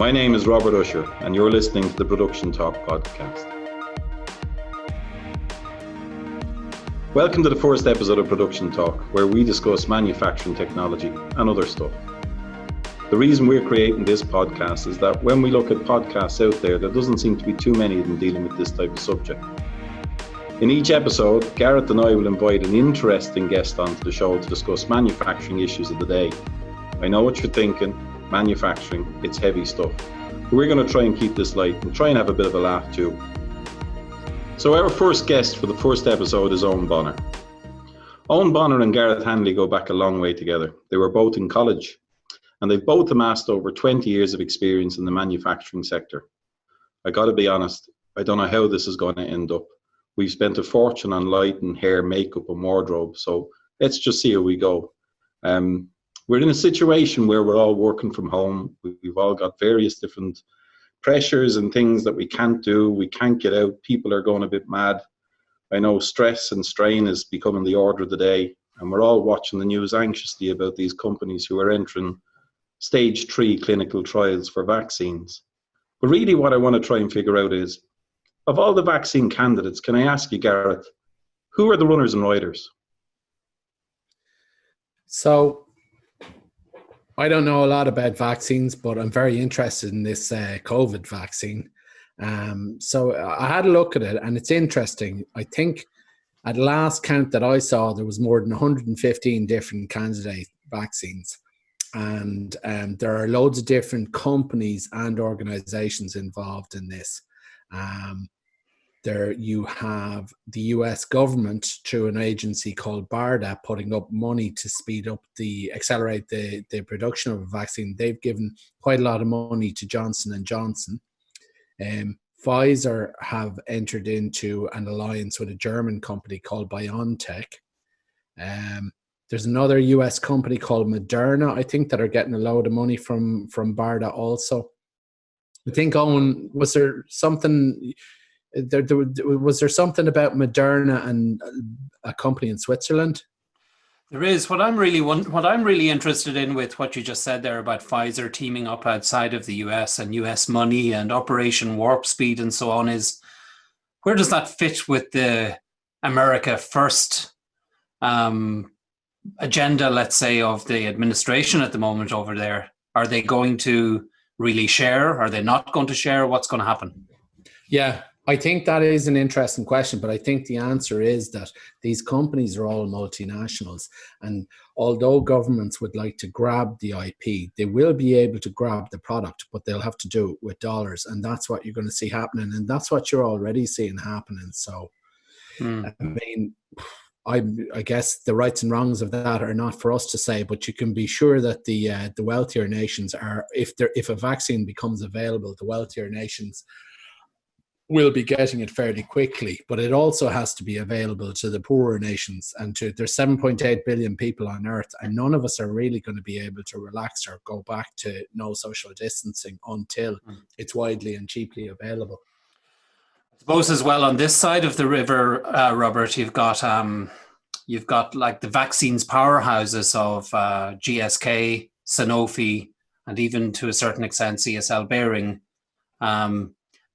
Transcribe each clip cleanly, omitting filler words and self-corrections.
My name is Robert Ussher, and you're listening to the Production Talk podcast. Welcome to the first episode of Production Talk, where we discuss manufacturing technology and other stuff. The reason we're creating this podcast is that when we look at podcasts out there doesn't seem to be too many of them dealing with this type of subject. In each episode, Gareth and I will invite an interesting guest onto the show to discuss manufacturing issues of the day. I know what you're thinking, manufacturing, it's heavy stuff. But we're going to try and keep this light and try and have a bit of a laugh too. So our first guest for the first episode is Owen Bonner. Owen Bonner and Gareth Hanley go back a long way together. They were both in college, and they've both amassed over 20 years of experience in the manufacturing sector. I got to be honest, I don't know how this is going to end up. We've spent a fortune on light and hair, makeup and wardrobe, so let's just see how we go. We're in a situation where we're all working from home. We've all got various different pressures and things that we can't do. We can't get out. People are going a bit mad. I know stress and strain is becoming the order of the day, and we're all watching the news anxiously about these companies who are entering stage 3 clinical trials for vaccines. But really what I want to try and figure out is, of all the vaccine candidates, can I ask you, Gareth, who are the runners and riders? So, I don't know a lot about vaccines, but I'm very interested in this COVID vaccine. So I had a look at it, and it's interesting. I think at last count that I saw, there was more than 115 different candidate vaccines. And there are loads of different companies and organizations involved in this. There you have the US government through an agency called BARDA putting up money to accelerate the production of a vaccine. They've given quite a lot of money to Johnson&Johnson. Pfizer have entered into an alliance with a German company called BioNTech. There's another US company called Moderna, I think, that are getting a load of money from BARDA also. I think, Owen, was there something about Moderna and a company in Switzerland? There is. What I'm really interested in with what you just said there about Pfizer teaming up outside of the US and US money and Operation Warp Speed and so on is, where does that fit with the America First agenda, let's say, of the administration at the moment over there? Are they going to really share? Are they not going to share? What's going to happen? Yeah, I think that is an interesting question, but I think the answer is that these companies are all multinationals, and although governments would like to grab the IP, they will be able to grab the product, but they'll have to do it with dollars, and that's what you're going to see happening, and that's what you're already seeing happening. So, I mean, I guess the rights and wrongs of that are not for us to say, but you can be sure that the wealthier nations are, if a vaccine becomes available, the wealthier nations will be getting it fairly quickly, but it also has to be available to the poorer nations. And there's 7.8 billion people on Earth, and none of us are really going to be able to relax or go back to no social distancing until it's widely and cheaply available. I suppose as well on this side of the river, Robert, you've got like the vaccines powerhouses of GSK, Sanofi, and even to a certain extent CSL Behring.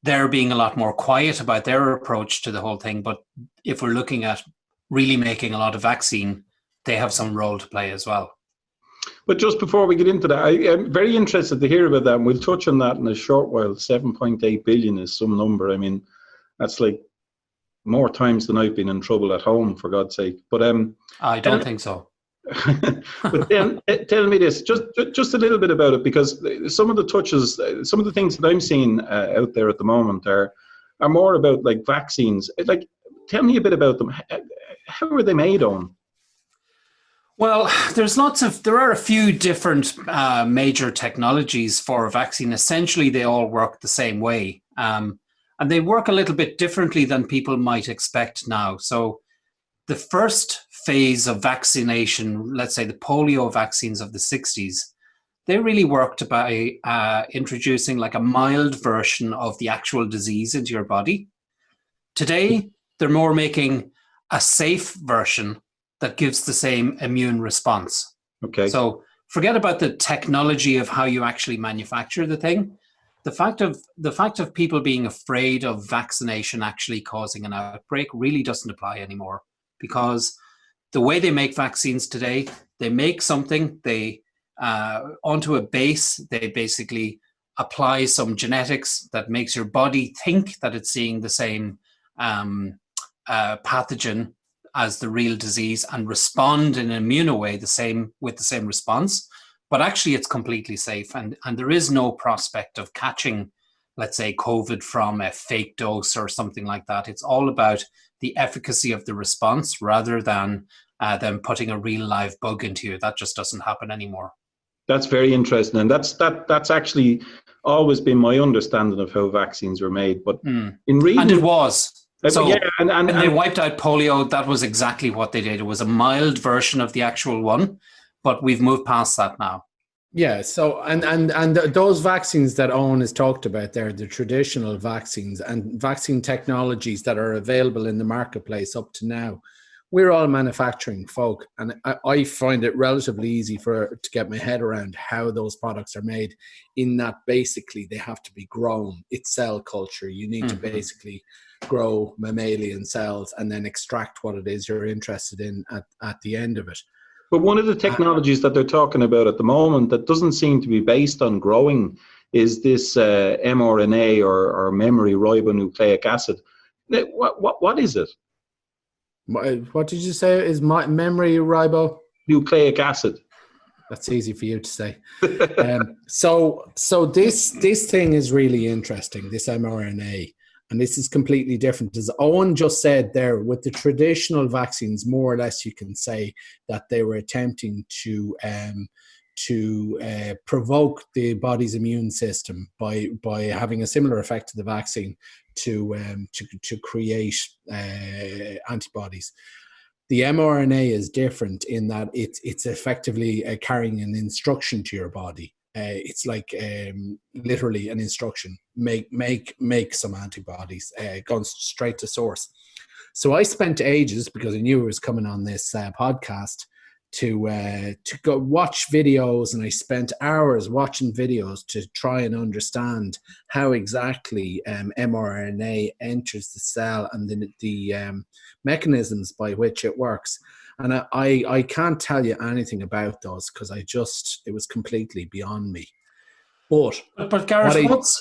They're being a lot more quiet about their approach to the whole thing. But if we're looking at really making a lot of vaccine, they have some role to play as well. But just before we get into that, I'm very interested to hear about that, and we'll touch on that in a short while. 7.8 billion is some number. I mean, that's like more times than I've been in trouble at home, for God's sake. But I don't think so. But then tell me this, just a little bit about it, because some of the things that I'm seeing out there at the moment are more about like vaccines. Like, tell me a bit about them. How are they made on? Well, there are a few different major technologies for a vaccine. Essentially, they all work the same way. And they work a little bit differently than people might expect now. So the first phase of vaccination, let's say the polio vaccines of the 60s, they really worked by introducing like a mild version of the actual disease into your body. Today, they're more making a safe version that gives the same immune response. Okay. So forget about the technology of how you actually manufacture the thing. the fact of people being afraid of vaccination actually causing an outbreak really doesn't apply anymore, because the way they make vaccines today, they make something, they onto a base, they basically apply some genetics that makes your body think that it's seeing the same pathogen as the real disease and respond in an immune way with the same response. But actually it's completely safe, and there is no prospect of catching, let's say, COVID from a fake dose or something like that. It's all about the efficacy of the response rather than putting a real live bug into you. That just doesn't happen anymore. That's very interesting, and that's actually always been my understanding of how vaccines were made. But in reading, and it was. So yeah, and they wiped out polio. That was exactly what they did. It was a mild version of the actual one, but we've moved past that now. Yeah. So and those vaccines that Owen has talked about there, the traditional vaccines and vaccine technologies that are available in the marketplace up to now, we're all manufacturing folk, and I find it relatively easy to get my head around how those products are made, in that basically they have to be grown. It's cell culture. You need to basically grow mammalian cells and then extract what it is you're interested in at the end of it. But one of the technologies that they're talking about at the moment that doesn't seem to be based on growing is this mRNA or memory ribonucleic acid. What is it? What did you say is memory ribo? Nucleic acid. That's easy for you to say. So this thing is really interesting, this mRNA, and this is completely different. As Owen just said there, with the traditional vaccines, more or less you can say that they were attempting to provoke the body's immune system by having a similar effect to the vaccine to create antibodies. The mRNA is different in that it's effectively carrying an instruction to your body. It's like literally an instruction: make some antibodies, going straight to source. So I spent ages, because I knew I was coming on this podcast, to go watch videos, and I spent hours watching videos to try and understand how exactly mRNA enters the cell and the mechanisms by which it works. And I can't tell you anything about those, because it was completely beyond me. But Gareth,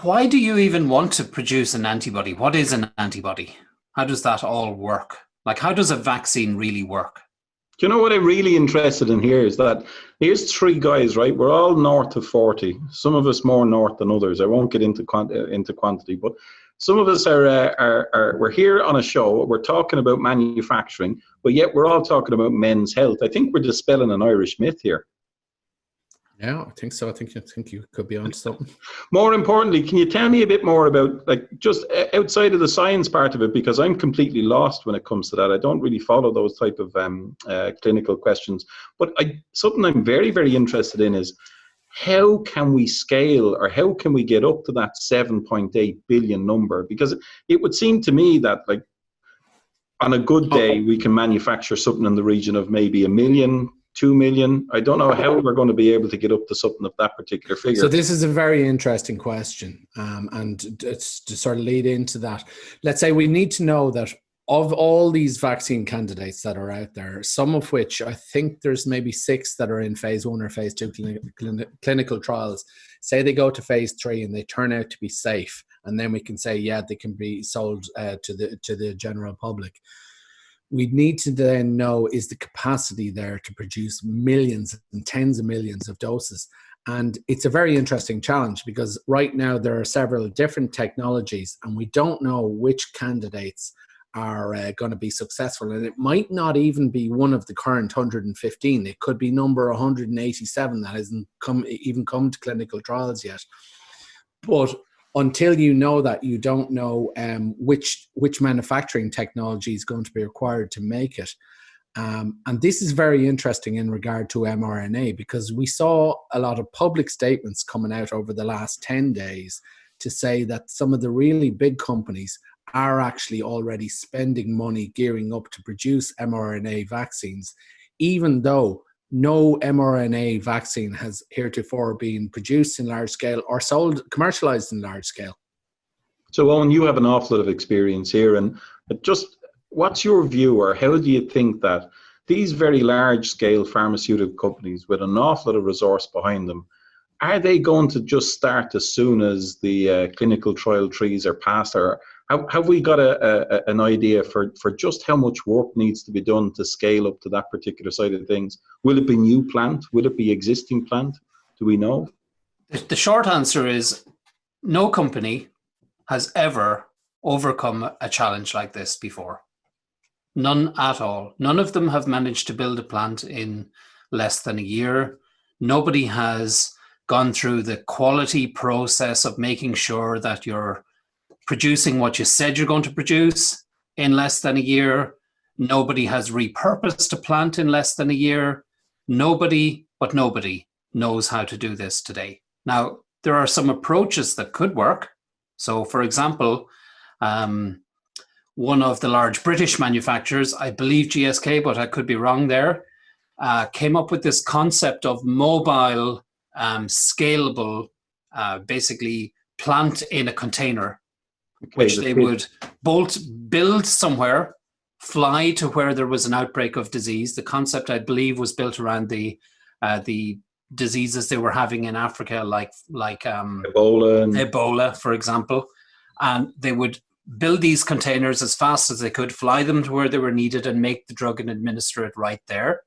why do you even want to produce an antibody? What is an antibody? How does that all work? Like, how does a vaccine really work? Do you know what I'm really interested in here is that here's three guys, right? We're all north of 40. Some of us more north than others. I won't get into quantity, but some of us we're here on a show. We're talking about manufacturing, but yet we're all talking about men's health. I think we're dispelling an Irish myth here. Yeah, I think so. I think you could be onto something. More importantly, can you tell me a bit more about, like, just outside of the science part of it, because I'm completely lost when it comes to that. I don't really follow those type of clinical questions. But something I'm very, very interested in is how can we scale, or how can we get up to that 7.8 billion number? Because it would seem to me that, like, on a good day, we can manufacture something in the region of maybe 1 million, 2 million. I don't know how we're going to be able to get up to something of that particular figure. So this is a very interesting question. And to sort of lead into that, let's say we need to know that of all these vaccine candidates that are out there, some of which I think there's maybe 6 that are in phase 1 or phase 2 clinical trials, say they go to phase 3 and they turn out to be safe. And then we can say, yeah, they can be sold to the general public. We need to then know, is the capacity there to produce millions and tens of millions of doses? And it's a very interesting challenge, because right now there are several different technologies and we don't know which candidates are going to be successful. And it might not even be one of the current 115. It could be number 187 that hasn't even come to clinical trials yet. But until you know that, you don't know which manufacturing technology is going to be required to make it. And this is very interesting in regard to mRNA, because we saw a lot of public statements coming out over the last 10 days to say that some of the really big companies are actually already spending money gearing up to produce mRNA vaccines, even though no mRNA vaccine has heretofore been produced in large scale or sold, commercialized in large scale. So, Owen, you have an awful lot of experience here, and just what's your view, or how do you think that these very large-scale pharmaceutical companies with an awful lot of resource behind them, are they going to just start as soon as the clinical trial trees are passed, or have we got an idea for just how much work needs to be done to scale up to that particular side of things? Will it be new plant? Will it be existing plant? Do we know? The short answer is no company has ever overcome a challenge like this before. None at all. None of them have managed to build a plant in less than a year. Nobody has gone through the quality process of making sure that you're producing what you said you're going to produce in less than a year. Nobody has repurposed a plant in less than a year. Nobody knows how to do this today. Now, there are some approaches that could work. So, for example, one of the large British manufacturers, I believe GSK, but I could be wrong there, came up with this concept of mobile, scalable, basically plant in a container, which they would build somewhere, fly to where there was an outbreak of disease. The concept, I believe, was built around the diseases they were having in Africa, like Ebola, for example. And they would build these containers as fast as they could, fly them to where they were needed, and make the drug and administer it right there.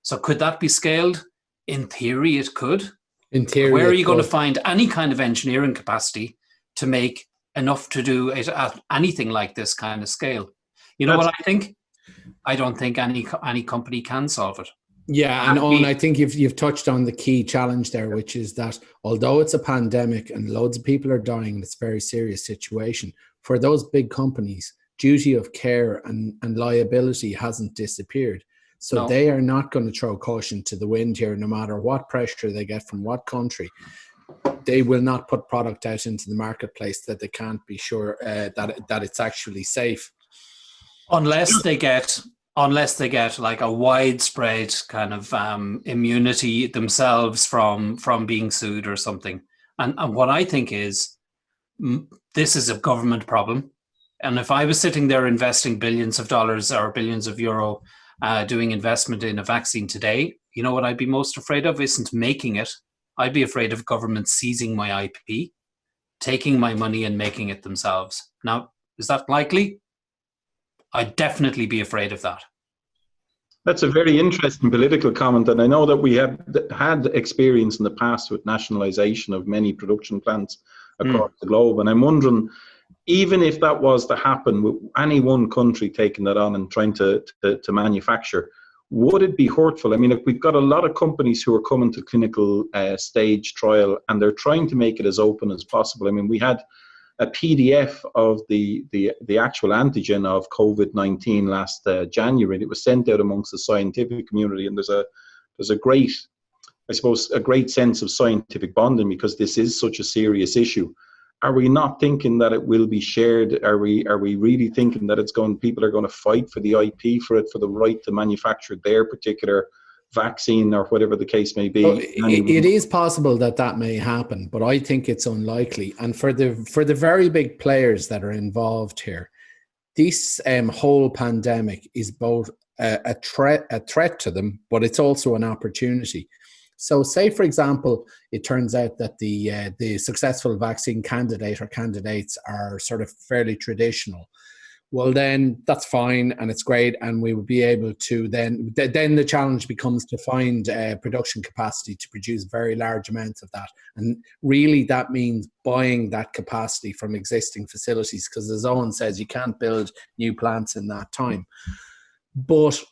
So could that be scaled? In theory, it could. In theory, where are you going to find any kind of engineering capacity to make enough to do it at anything like this kind of scale? You know what I think? I don't think any company can solve it. Yeah, and Owen, I think you've touched on the key challenge there, which is that although it's a pandemic and loads of people are dying, it's a very serious situation. For those big companies, duty of care and liability hasn't disappeared. So they are not going to throw caution to the wind here, no matter what pressure they get from what country. They will not put product out into the marketplace that they can't be sure that it's actually safe. Unless they get like a widespread kind of immunity themselves from being sued or something. And what I think is, this is a government problem. And if I was sitting there investing billions of dollars or billions of euro doing investment in a vaccine today, you know what I'd be most afraid of isn't making it. I'd be afraid of government seizing my IP, taking my money and making it themselves. Now, is that likely? I'd definitely be afraid of that. That's a very interesting political comment, and I know that we have had experience in the past with nationalisation of many production plants across the globe, and I'm wondering, even if that was to happen with any one country taking that on and trying to manufacture, would it be hurtful? I mean, if we've got a lot of companies who are coming to clinical stage trial and they're trying to make it as open as possible. I mean, we had a PDF of the actual antigen of COVID-19 last January. It was sent out amongst the scientific community, and there's a great, I suppose, a great sense of scientific bonding because this is such a serious issue. Are we not thinking that it will be shared? Are we really thinking that people are going to fight for the IP for it, for the right to manufacture their particular vaccine or whatever the case may be? So it is possible that may happen, but I think it's unlikely. And for the very big players that are involved here, this whole pandemic is both a threat to them, but it's also an opportunity. So say, for example, it turns out that the successful vaccine candidate or candidates are sort of fairly traditional. Well, then that's fine and it's great, and we would be able to then the challenge becomes to find production capacity to produce very large amounts of that. And really that means buying that capacity from existing facilities, because as Owen says, you can't build new plants in that time. But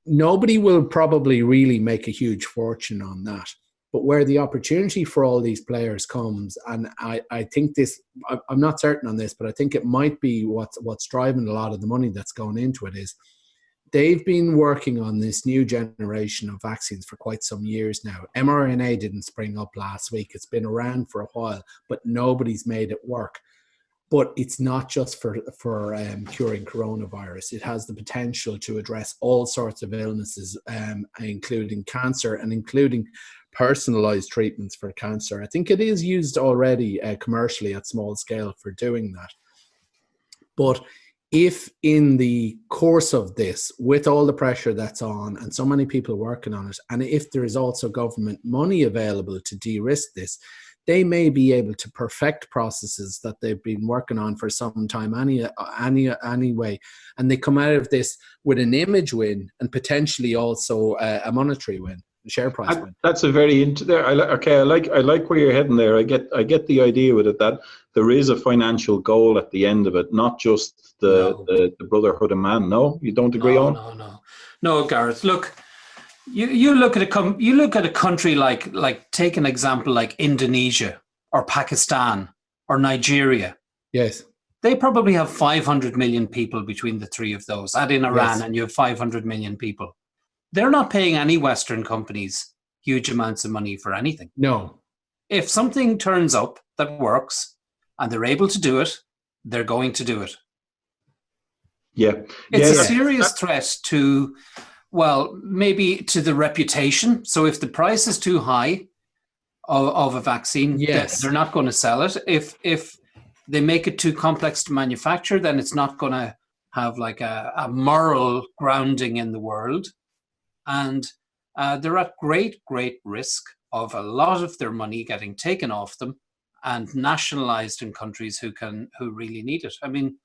nobody will probably really make a huge fortune on that. But where the opportunity for all these players comes, and I think this, I'm not certain on this, but I think it might be what's driving a lot of the money that's going into it, is they've been working on this new generation of vaccines for quite some years now. mRNA didn't spring up last week. It's been around for a while, but nobody's made it work. But it's not just for curing coronavirus. It has the potential to address all sorts of illnesses, including cancer and including personalized treatments for cancer. I think it is used already commercially at small scale for doing that. But if in the course of this, with all the pressure that's on and so many people working on it, and if there is also government money available to de-risk this, they may be able to perfect processes that they've been working on for some time anyway, and they come out of this with an image win and potentially also a monetary win, a share price win. That's a very I like where you're heading there. I get the idea with it, that there is a financial goal at the end of it, not just the brotherhood of man. No, you don't agree on? No, Gareth. Look. You look at a country like take an example like Indonesia or Pakistan or Nigeria. Yes. They probably have 500 million people between the three of those. Add in Iran, and you have 500 million people. They're not paying any Western companies huge amounts of money for anything. No. If something turns up that works and they're able to do it, they're going to do it. Yeah. It's a serious threat to... Well, maybe to the reputation. So if the price is too high of a vaccine, they're not going to sell it. If they make it too complex to manufacture, then it's not going to have like a moral grounding in the world. And they're at great, great risk of a lot of their money getting taken off them and nationalized in countries who really need it. I mean,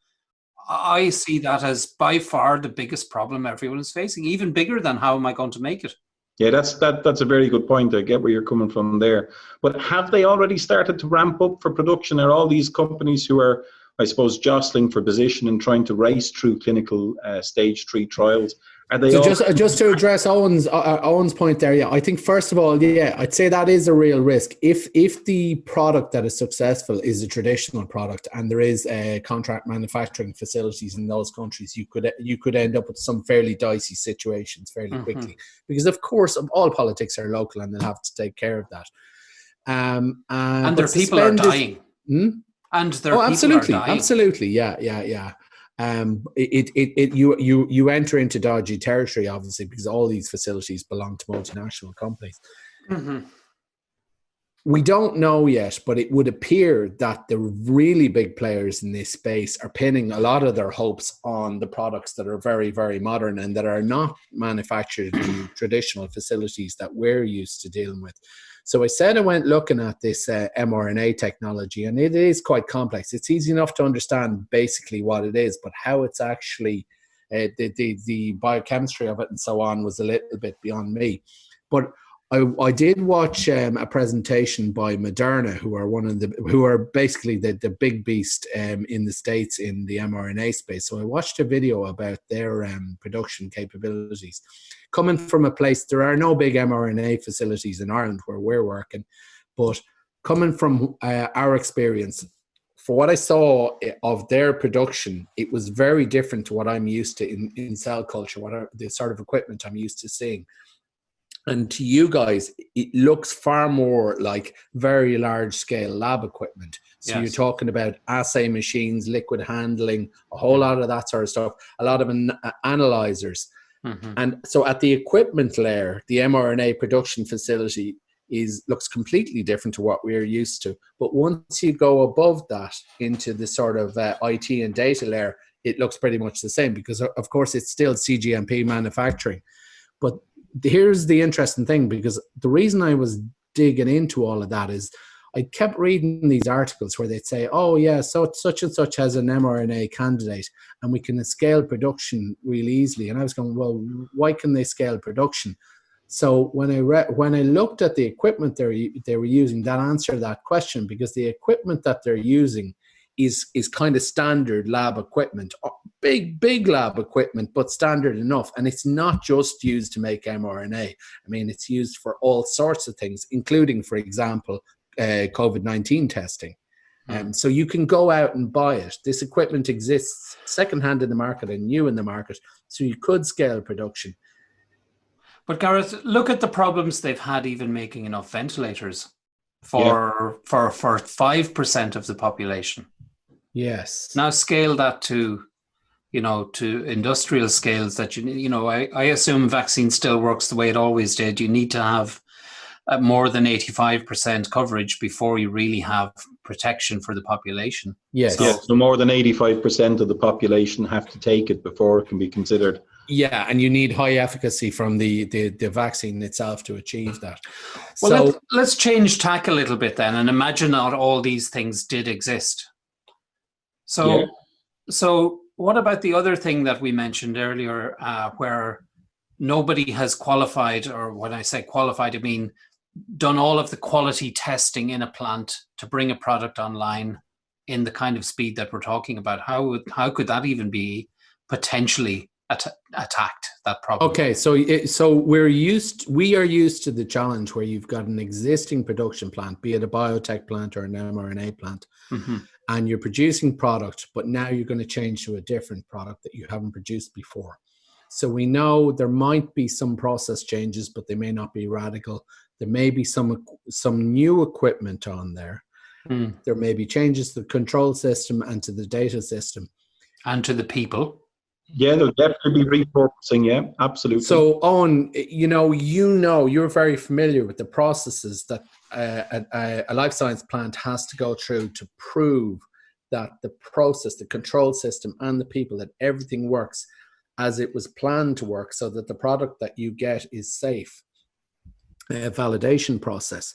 I see that as by far the biggest problem everyone is facing, even bigger than how am I going to make it? Yeah, that's a very good point. I get where you're coming from there. But have they already started to ramp up for production? Are all these companies who are, I suppose, jostling for position and trying to race through clinical stage 3 trials, are they just to address Owen's point there, I think first of all, I'd say that is a real risk. If the product that is successful is a traditional product and there is contract manufacturing facilities in those countries, you could end up with some fairly dicey situations fairly quickly, because of course all politics are local and they'll have to take care of that. And their people are dying. And their people are dying. Absolutely, yeah. You enter into dodgy territory, obviously, because all these facilities belong to multinational companies. Mm-hmm. We don't know yet, but it would appear that the really big players in this space are pinning a lot of their hopes on the products that are very, very modern and that are not manufactured in traditional facilities that we're used to dealing with. So I said I went looking at this mRNA technology, and it is quite complex. It's easy enough to understand basically what it is, but how it's actually, the biochemistry of it and so on was a little bit beyond me. But I did watch a presentation by Moderna, who are basically the big beast in the States in the mRNA space. So I watched a video about their production capabilities. Coming from a place, there are no big mRNA facilities in Ireland where we're working, but coming from our experience, for what I saw of their production, it was very different to what I'm used to in cell culture, the sort of equipment I'm used to seeing. And to you guys, it looks far more like very large scale lab equipment. So You're talking about assay machines, liquid handling, a whole lot of that sort of stuff, a lot of analyzers. Mm-hmm. And so at the equipment layer, the mRNA production facility looks completely different to what we're used to. But once you go above that into the sort of IT and data layer, it looks pretty much the same, because of course it's still CGMP manufacturing. But here's the interesting thing, because the reason I was digging into all of that is I kept reading these articles where they'd say, oh yeah, so such and such has an mRNA candidate and we can scale production really easily. And I was going, well, why can they scale production? So when I looked at the equipment they were using, that answered that question, because the equipment that they're using is kind of standard lab equipment, big lab equipment, but standard enough. And it's not just used to make mRNA. I mean, it's used for all sorts of things, including, for example, COVID-19 testing. So you can go out and buy it. This equipment exists secondhand in the market and new in the market. So you could scale production. But Gareth, look at the problems they've had even making enough ventilators for 5% of the population. Yes. Now scale that to, to industrial scales that, I assume vaccine still works the way it always did. You need to have more than 85% coverage before you really have protection for the population. Yes. So more than 85% of the population have to take it before it can be considered. Yeah, and you need high efficacy from the vaccine itself to achieve that. Well, let's change tack a little bit then and imagine that all these things did exist. So what about the other thing that we mentioned earlier, where nobody has qualified, or when I say qualified, I mean done all of the quality testing in a plant to bring a product online in the kind of speed that we're talking about? How could that even be potentially attacked, that problem? Okay, so we are used to the challenge where you've got an existing production plant, be it a biotech plant or an mRNA plant, and you're producing product, but now you're going to change to a different product that you haven't produced before. So we know there might be some process changes, but they may not be radical. There may be some new equipment on there. There may be changes to the control system and to the data system. And to the people. Yeah, there'll definitely be repurposing. Yeah, absolutely. So, Owen, you're very familiar with the processes that a life science plant has to go through to prove that the process, the control system, and the people, that everything works as it was planned to work, so that the product that you get is safe. A validation process.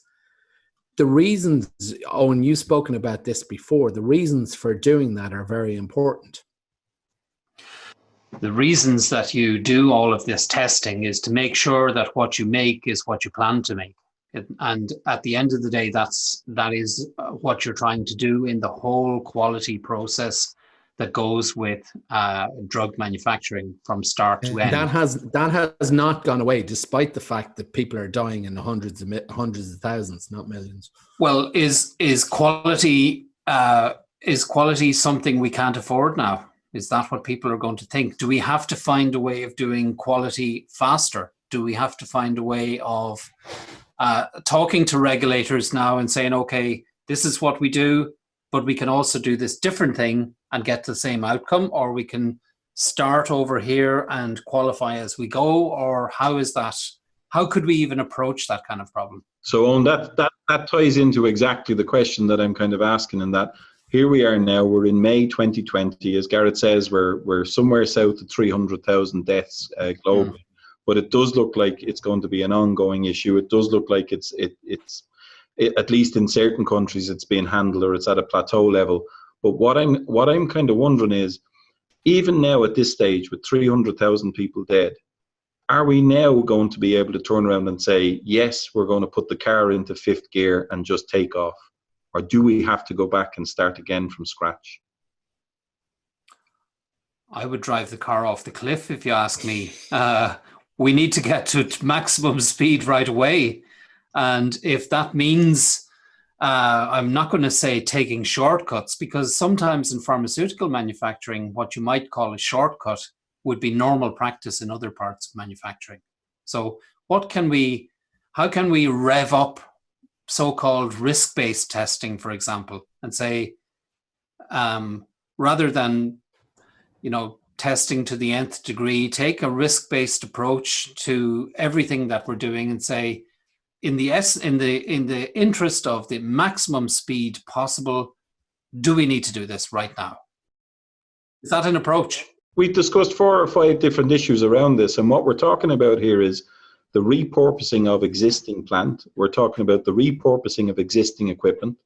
The reasons, Owen, you've spoken about this before, the reasons for doing that are very important. The reasons that you do all of this testing is to make sure that what you make is what you plan to make. And at the end of the day, that is what you're trying to do in the whole quality process that goes with drug manufacturing from start to end. That has not gone away, despite the fact that people are dying in the hundreds of thousands, not millions. Well, is quality something we can't afford now? Is that what people are going to think? Do we have to find a way of doing quality faster? Do we have to find a way of talking to regulators now and saying, okay, this is what we do, but we can also do this different thing and get the same outcome, or we can start over here and qualify as we go? Or how is that? How could we even approach that kind of problem? So, Owen, that ties into exactly the question that I'm kind of asking, in that here we are now, we're in May 2020. As Gareth says, we're somewhere south of 300,000 deaths globally. But it does look like it's going to be an ongoing issue. It does look like it's at least in certain countries, it's being handled, or it's at a plateau level. But what I'm kind of wondering is, even now at this stage, with 300,000 people dead, are we now going to be able to turn around and say, yes, we're going to put the car into fifth gear and just take off? Or do we have to go back and start again from scratch? I would drive the car off the cliff, if you ask me. We need to get to maximum speed right away. And if that means, I'm not going to say taking shortcuts, because sometimes in pharmaceutical manufacturing, what you might call a shortcut would be normal practice in other parts of manufacturing. So how can we rev up so-called risk-based testing, for example, and say, rather than, testing to the nth degree, take a risk-based approach to everything that we're doing and say, in the interest of the maximum speed possible, do we need to do this right now? Is that an approach? We've discussed 4 or 5 different issues around this, and what we're talking about here is the repurposing of existing plant. We're talking about the repurposing of existing equipment.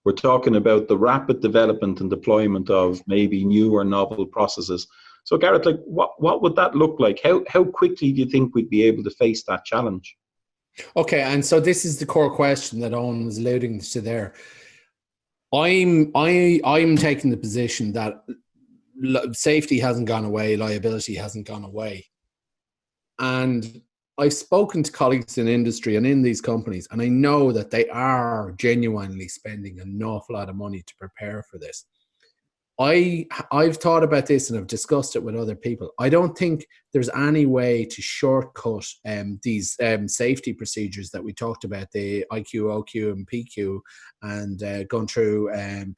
We're talking about the rapid development and deployment of maybe new or novel processes. So Gareth, like what would that look like? How quickly do you think we'd be able to face that challenge? Okay, and so this is the core question that Owen was alluding to there. I'm taking the position that safety hasn't gone away, liability hasn't gone away. And I've spoken to colleagues in industry and in these companies, and I know that they are genuinely spending an awful lot of money to prepare for this. I've thought about this and I've discussed it with other people. I don't think there's any way to shortcut these safety procedures that we talked about, the IQ, OQ, and PQ, and going through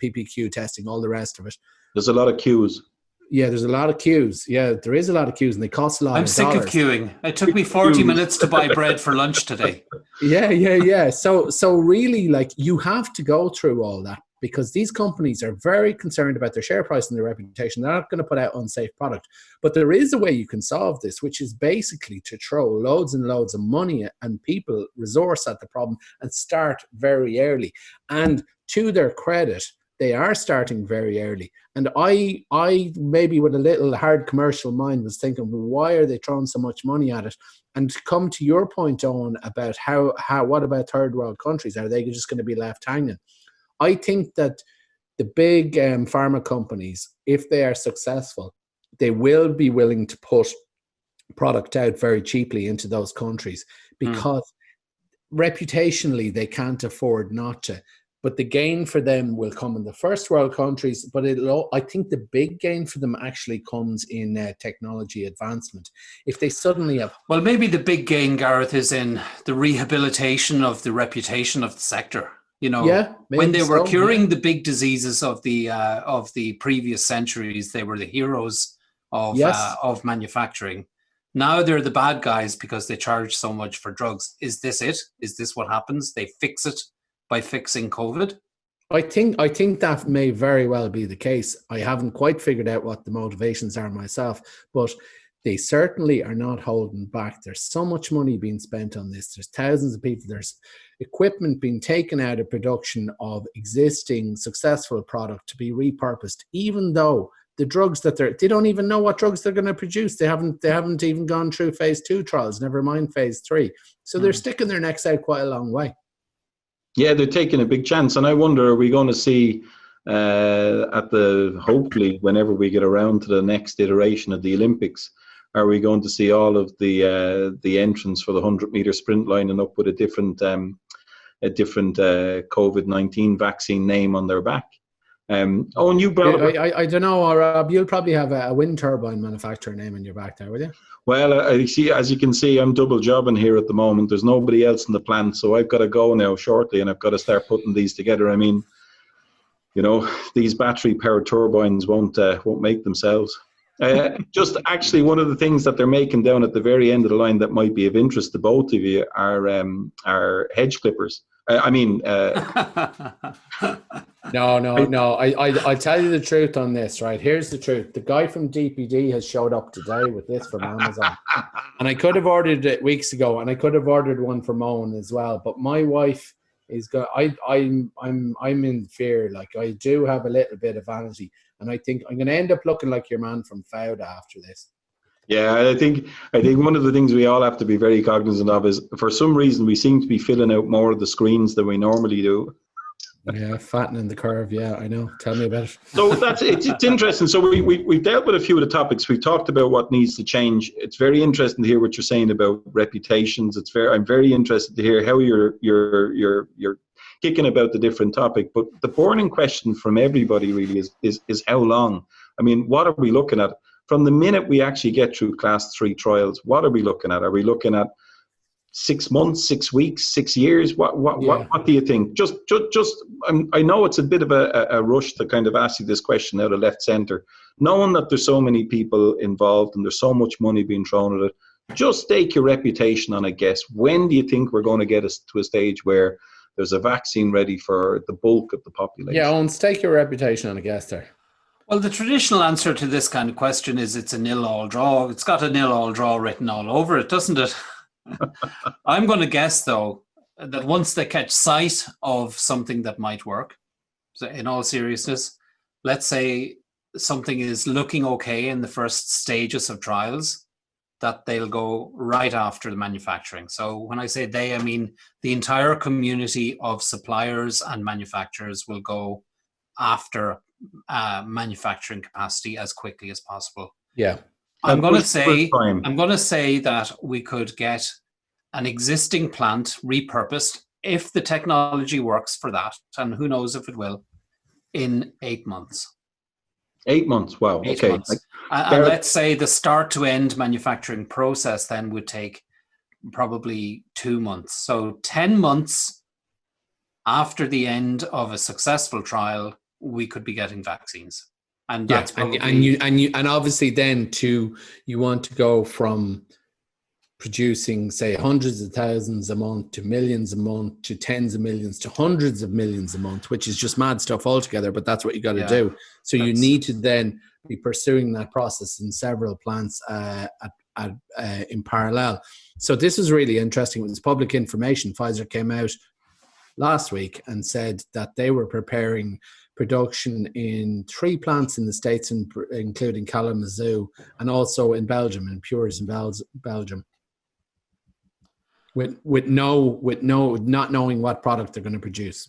PPQ testing, all the rest of it. There's a lot of queues. Yeah, there's a lot of queues. Yeah, there is a lot of queues, and they cost a lot I'm of sick dollars. of queuing. It took me 40 minutes to buy bread for lunch today. Yeah. So really, like, you have to go through all that because these companies are very concerned about their share price and their reputation. They're not going to put out unsafe product. But there is a way you can solve this, which is basically to throw loads and loads of money and people resource at the problem and start very early. And to their credit, they are starting very early. And I maybe with a little hard commercial mind was thinking, well, why are they throwing so much money at it? And to come to your point, Owen, about how what about third world countries? Are they just going to be left hanging? I think that the big pharma companies, if they are successful, they will be willing to put product out very cheaply into those countries because reputationally they can't afford not to. But the gain for them will come in the first world countries. But I think the big gain for them actually comes in technology advancement. If they suddenly have... Well, maybe the big gain, Gareth, is in the rehabilitation of the reputation of the sector. You know, when they were curing the big diseases of the previous centuries, they were the heroes of manufacturing. Now they're the bad guys because they charge so much for drugs. Is this it? Is this what happens? They fix it by fixing COVID? I think that may very well be the case. I haven't quite figured out what the motivations are myself, but they certainly are not holding back. There's so much money being spent on this. There's thousands of people. There's equipment being taken out of production of existing successful product to be repurposed, even though the drugs that they don't even know what drugs they're going to produce. They haven't even gone through phase 2 trials, never mind phase 3. So they're sticking their necks out quite a long way. Yeah, they're taking a big chance. And I wonder, are we going to see hopefully whenever we get around to the next iteration of the Olympics, are we going to see all of the entrants for the 100-meter sprint lining up with a different COVID-19 vaccine name on their back? Owen, you brought up... I don't know, Rob, you'll probably have a wind turbine manufacturer name in your back there, will you? Well, as you can see, I'm double jobbing here at the moment. There's nobody else in the plant, so I've got to go now shortly, and I've got to start putting these together. I mean, you know, these battery-powered turbines won't make themselves. Just actually, one of the things that they're making down at the very end of the line that might be of interest to both of you are hedge clippers. No. I'll tell you the truth on this, right? Here's the truth. The guy from DPD has showed up today with this from Amazon. And I could have ordered it weeks ago, and I could have ordered one from Owen as well. But my wife is I'm in fear. Like, I do have a little bit of vanity, and I think I'm going to end up looking like your man from Fauda after this. Yeah, I think one of the things we all have to be very cognizant of is, for some reason, we seem to be filling out more of the screens than we normally do. Yeah, fattening the curve. Yeah, I know. Tell me about it. So it's interesting. So we've dealt with a few of the topics. We've talked about what needs to change. It's very interesting to hear what you're saying about reputations. I'm very interested to hear how you're kicking about the different topic. But the burning question from everybody really is how long? I mean, what are we looking at? From the minute we actually get through class 3 trials, what are we looking at? Are we looking at 6 months, 6 weeks, 6 years? What do you think? Just I know it's a bit of a rush to kind of ask you this question out of left center, knowing that there's so many people involved and there's so much money being thrown at it. Just stake your reputation on a guess. When do you think we're going to get us to a stage where there's a vaccine ready for the bulk of the population? Yeah, Owen, stake your reputation on a guess there. Well, the traditional answer to this kind of question is it's a 0-all draw. It's got a 0-all draw written all over it, doesn't it? I'm going to guess, though, that once they catch sight of something that might work, so in all seriousness, let's say something is looking okay in the first stages of trials, that they'll go right after the manufacturing. So when I say they, I mean the entire community of suppliers and manufacturers will go after manufacturing capacity as quickly as possible. Yeah. I'm going to say that we could get an existing plant repurposed, if the technology works for that, and who knows if it will, in 8 months. 8 months. Wow. 8 Okay. months. And let's say the start to end manufacturing process then would take probably 2 months. So 10 months after the end of a successful trial, we could be getting vaccines. And that's probably... and obviously then you want to go from producing, say, hundreds of thousands a month to millions a month to tens of millions to hundreds of millions a month, which is just mad stuff altogether, but that's what you got to do. So you need to then be pursuing that process in several plants in parallel. So this is really interesting. It was public information. Pfizer came out last week and said that they were preparing production in 3 plants in the States, including Kalamazoo, and also in Belgium, in Pures in Belgium. With not knowing what product they're going to produce.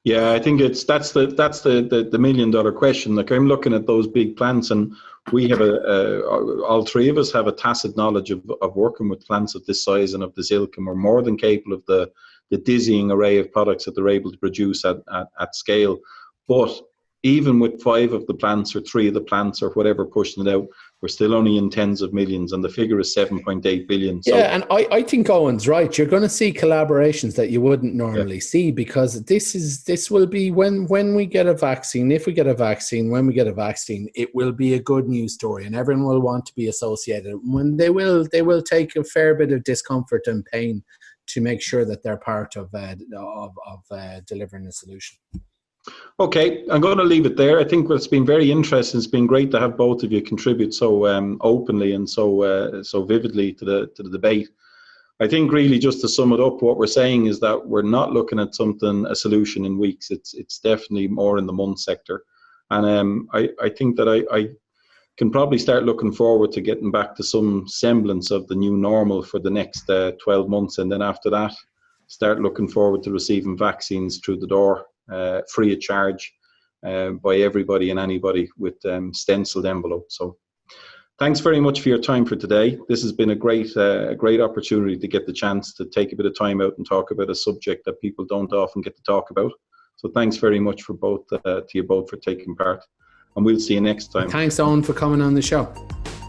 Yeah, I think that's the $1 million question. Like, I'm looking at those big plants, and we have all 3 of us have a tacit knowledge of working with plants of this size and of this ilk, and we're more than capable of the dizzying array of products that they're able to produce at scale. But even with 5 of the plants or 3 of the plants or whatever pushing it out, we're still only in tens of millions, and the figure is 7.8 billion. So, yeah, and I think Owen's right. You're going to see collaborations that you wouldn't normally see, because this will be when we get a vaccine, if we get a vaccine, when we get a vaccine, it will be a good news story, and everyone will want to be associated. When they will take a fair bit of discomfort and pain to make sure that they're part of delivering a solution. Okay, I'm going to leave it there. I think it's been very interesting. It's been great to have both of you contribute so openly and so vividly to the debate. I think really just to sum it up, what we're saying is that we're not looking at a solution in weeks. It's definitely more in the month sector, and I think that I can probably start looking forward to getting back to some semblance of the new normal for the next 12 months, and then after that, start looking forward to receiving vaccines through the door. Free of charge by everybody and anybody with stenciled envelopes. So thanks very much for your time for today. This has been a great opportunity to get the chance to take a bit of time out and talk about a subject that people don't often get to talk about. So thanks very much for both to you both for taking part, and we'll see you next time. Thanks, Owen, for coming on the show.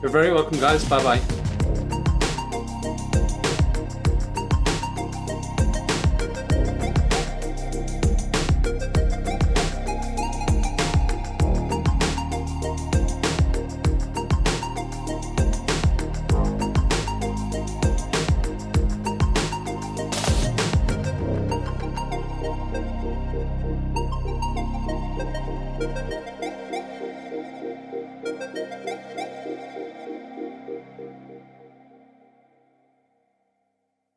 You're very welcome, guys. Bye-bye.